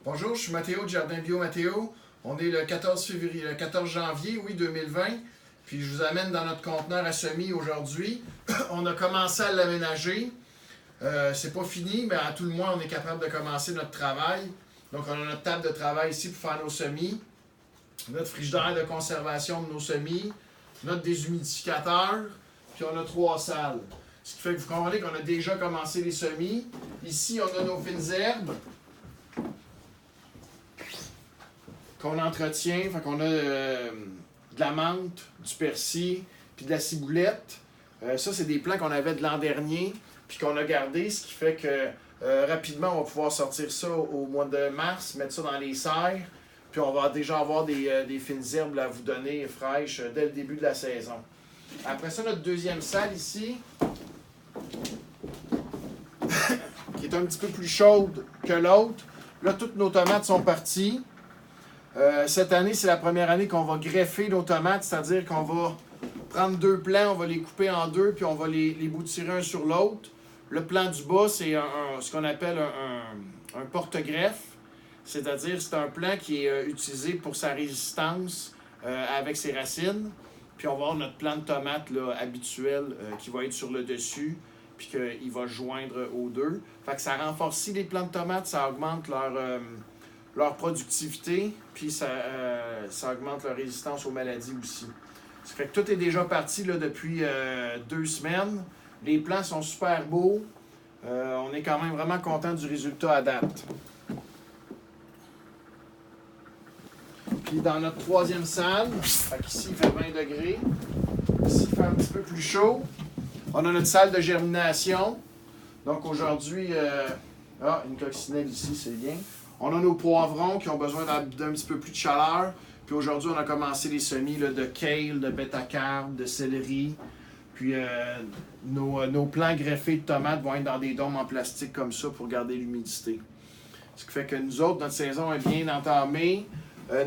Bonjour, je suis Mathéo de Jardin Bio Mathéo. On est le 14 janvier, 2020. Puis je vous amène dans notre conteneur à semis aujourd'hui. On a commencé à l'aménager. C'est pas fini, mais à tout le moins, on est capable de commencer notre travail. Donc on a notre table de travail ici pour faire nos semis. Notre frigidaire de conservation de nos semis. Notre déshumidificateur. Puis on a 3 salles. Ce qui fait que vous comprenez qu'on a déjà commencé les semis. Ici, on a nos fines herbes qu'on entretient. Fait qu'on a de la menthe, du persil, puis de la ciboulette. Ça, c'est des plants qu'on avait de l'an dernier, puis qu'on a gardé, ce qui fait que rapidement, on va pouvoir sortir ça au mois de mars, mettre ça dans les serres, puis on va déjà avoir des fines herbes à vous donner fraîches dès le début de la saison. Après ça, notre deuxième salle ici, qui est un petit peu plus chaude que l'autre. Là, toutes nos tomates sont parties. Cette année, c'est la première année qu'on va greffer nos tomates, c'est-à-dire qu'on va prendre 2 plants, on va les couper en 2, puis on va les boutirer un sur l'autre. Le plant du bas, c'est ce qu'on appelle un porte-greffe, c'est-à-dire c'est un plant qui est utilisé pour sa résistance avec ses racines. Puis on va avoir notre plant de tomate là, habituel qui va être sur le dessus, puis qu'il va joindre aux deux. Fait que ça renforce les plants de tomates, ça augmente leur productivité, puis ça augmente leur résistance aux maladies aussi. Ça fait que tout est déjà parti là, depuis 2 semaines. Les plants sont super beaux. On est quand même vraiment content du résultat à date. Puis dans notre 3e salle, ici il fait 20 degrés. Ici il fait un petit peu plus chaud. On a notre salle de germination. Donc aujourd'hui, une coccinelle ici, c'est bien. On a nos poivrons qui ont besoin d'un petit peu plus de chaleur. Puis aujourd'hui, on a commencé les semis là, de kale, de bêta-carbe, de céleri. Puis nos plants greffés de tomates vont être dans des dômes en plastique comme ça pour garder l'humidité. Ce qui fait que nous autres, notre saison est bien entamée.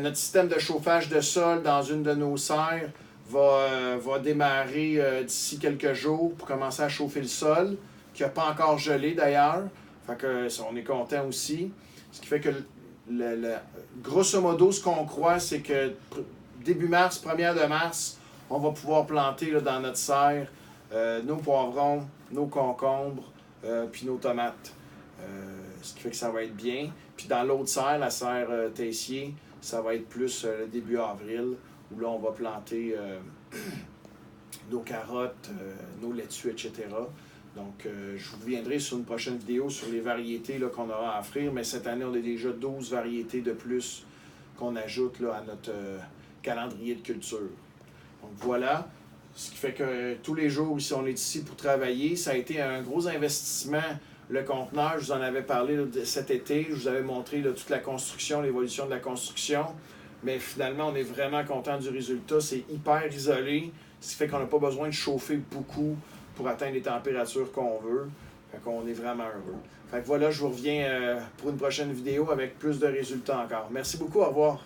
Notre système de chauffage de sol dans une de nos serres va démarrer d'ici quelques jours pour commencer à chauffer le sol, qui n'a pas encore gelé d'ailleurs. Fait que on est content aussi. Ce qui fait que, grosso modo, ce qu'on croit, c'est que début mars, 1er de mars, on va pouvoir planter là, dans notre serre nos poivrons, nos concombres, puis nos tomates. Ce qui fait que ça va être bien. Puis dans l'autre serre, la serre Tessier, ça va être plus le début avril, où là, on va planter nos carottes, nos laitues, etc. Donc, je vous reviendrai sur une prochaine vidéo sur les variétés là, qu'on aura à offrir. Mais cette année, on a déjà 12 variétés de plus qu'on ajoute là, à notre calendrier de culture. Donc, voilà. Ce qui fait que tous les jours, ici, on est ici pour travailler. Ça a été un gros investissement, le conteneur. Je vous en avais parlé là, cet été. Je vous avais montré là, toute la construction, l'évolution de la construction. Mais finalement, on est vraiment content du résultat. C'est hyper isolé, ce qui fait qu'on n'a pas besoin de chauffer beaucoup pour atteindre les températures qu'on veut. Fait qu'on est vraiment heureux. Fait que voilà, je vous reviens pour une prochaine vidéo avec plus de résultats encore. Merci beaucoup, au revoir.